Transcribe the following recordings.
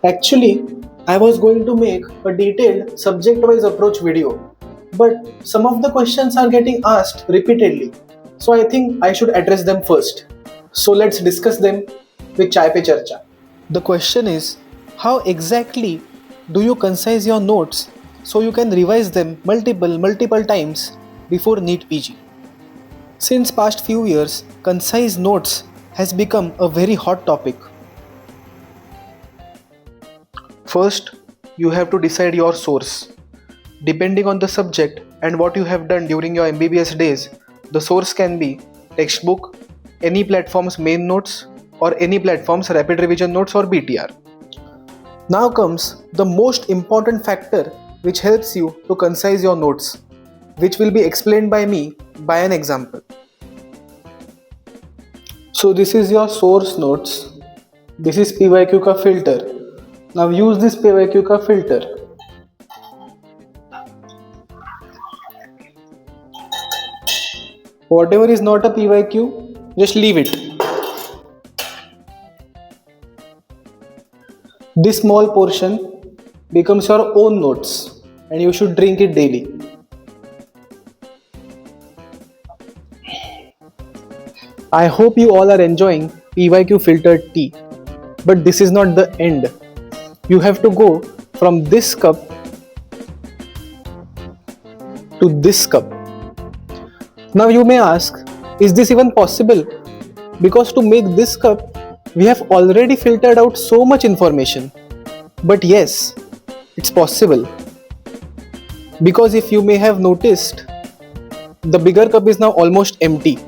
Actually, I was going to make a detailed subject wise approach video, but some of the questions are getting asked repeatedly. So I think I should address them first. So let's discuss them with Chai Pe Charcha. The question is, how exactly do you concise your notes so you can revise them multiple times before NEET PG? Since past few years, concise notes has become a very hot topic. First, you have to decide your source. Depending on the subject and what you have done during your MBBS days, the source can be textbook, any platform's main notes, or any platform's rapid revision notes or BTR. Now comes the most important factor which helps you to concise your notes, which will be explained by me by an example. So this is your source notes. This is PYQ ka filter. Now use this PYQ ka filter. Whatever is not a PYQ, just leave it. This small portion becomes your own notes and you should drink it daily. I hope you all are enjoying PYQ filtered tea. But this is not the end. You have to go from this cup to this cup. Now you may ask, is this even possible? Because to make this cup, we have already filtered out so much information. But yes, it's possible. Because if you may have noticed, the bigger cup is now almost empty.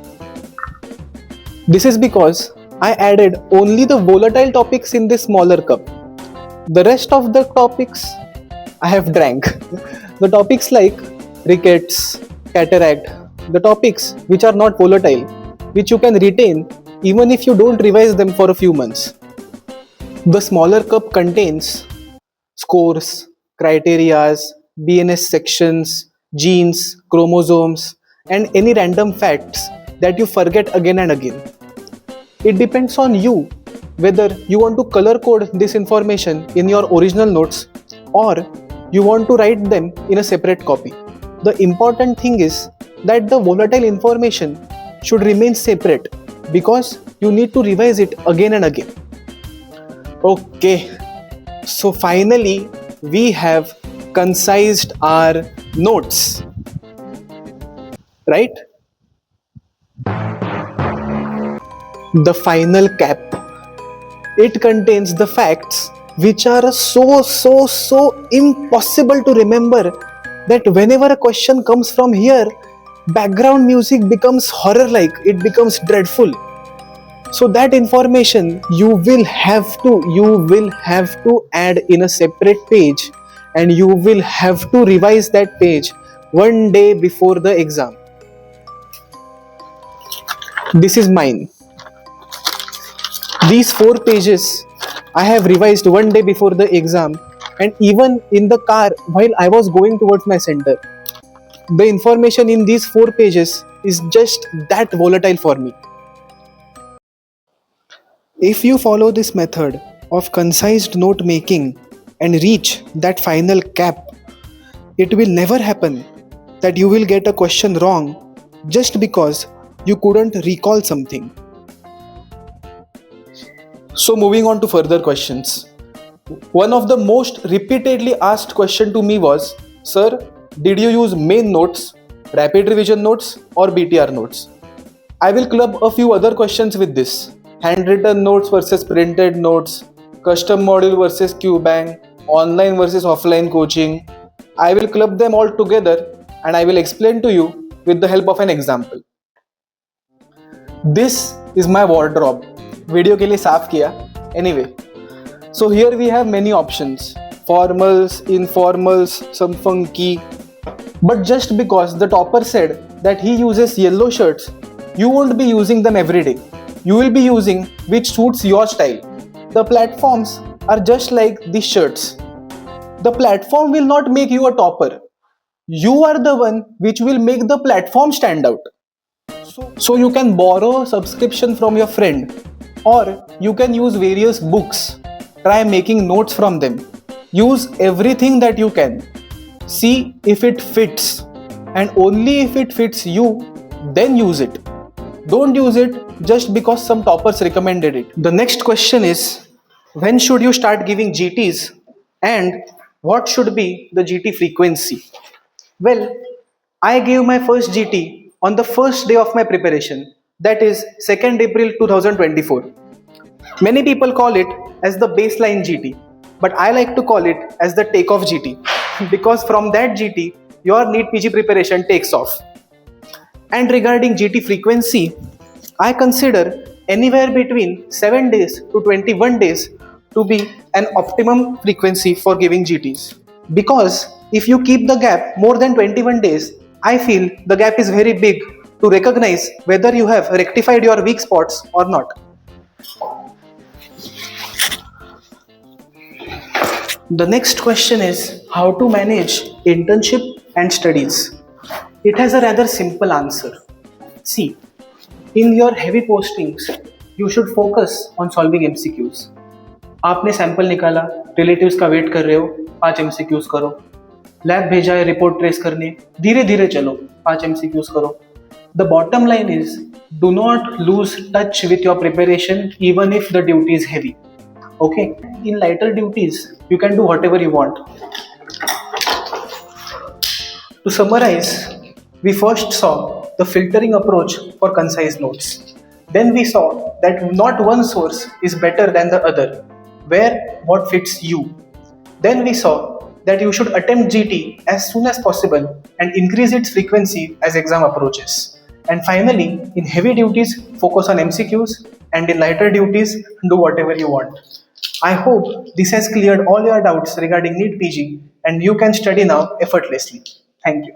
This is because I added only the volatile topics in this smaller cup. The rest of the topics I have drank. The topics like rickets, cataract, the topics which are not volatile, which you can retain even if you don't revise them for a few months. The smaller cup contains scores, criterias, BNS sections, genes, chromosomes, and any random facts that you forget again and again. It depends on you whether you want to color code this information in your original notes or you want to write them in a separate copy. The important thing is that the volatile information should remain separate because you need to revise it again and again. Okay, so finally we have concised our notes, right? The final cap. It contains the facts which are so impossible to remember that whenever a question comes from here, background music becomes horror like, it becomes dreadful. So that information you will have to add in a separate page and you will have to revise that page one day before the exam. This is mine. These 4 pages I have revised one day before the exam, and even in the car while I was going towards my center. The information in these 4 pages is just that volatile for me. If you follow this method of concised note making and reach that final cap, it will never happen that you will get a question wrong just because you couldn't recall something. So moving on to further questions. One of the most repeatedly asked question to me was, "Sir, did you use main notes, rapid revision notes or BTR notes?" I will club a few other questions with this. Handwritten notes versus printed notes, custom module versus QBank, online versus offline coaching. I will club them all together and I will explain to you with the help of an example. This is my wardrobe. Video के लिए साफ किया. Anyway, so here we have many options. Formals, informals, some funky. But just because the topper said that he uses yellow shirts, you won't be using them every day. You will be using which suits your style. The platforms are just like these shirts. The platform will not make you a topper. You are the one which will make the platform stand out. So you can borrow a subscription from your friend, or you can use various books, Try making notes from them. Use everything that you can. See if it fits, and only if it fits you, then use it. Don't use it just because some toppers recommended it. The next question is, when should you start giving GTs, and what should be the GT frequency? Well, I gave my first GT on the first day of my preparation, that is 2nd April 2024. Many people call it as the baseline GT, but I like to call it as the takeoff GT because from that GT, your NEET PG preparation takes off. And regarding GT frequency, I consider anywhere between 7 days to 21 days to be an optimum frequency for giving GTs. Because if you keep the gap more than 21 days, I feel the gap is very big to recognize whether you have rectified your weak spots or not. The next question is how to manage internship and studies. It has a rather simple answer. See, in your heavy postings, you should focus on solving MCQs. आपने sample निकाला, relatives का wait कर रहे हो, 5 MCQs करो. Lab भेजा है report trace करने, धीरे धीरे चलो, 5 MCQs करो. The bottom line is, do not lose touch with your preparation even if the duty is heavy. Okay? In lighter duties, you can do whatever you want. To summarize, we first saw the filtering approach for concise notes. Then we saw that not one source is better than the other. Where what fits you. Then we saw that you should attempt GT as soon as possible and increase its frequency as exam approaches. And finally, in heavy duties, focus on MCQs, and in lighter duties, do whatever you want. I hope this has cleared all your doubts regarding NEET PG and you can study now effortlessly. Thank you.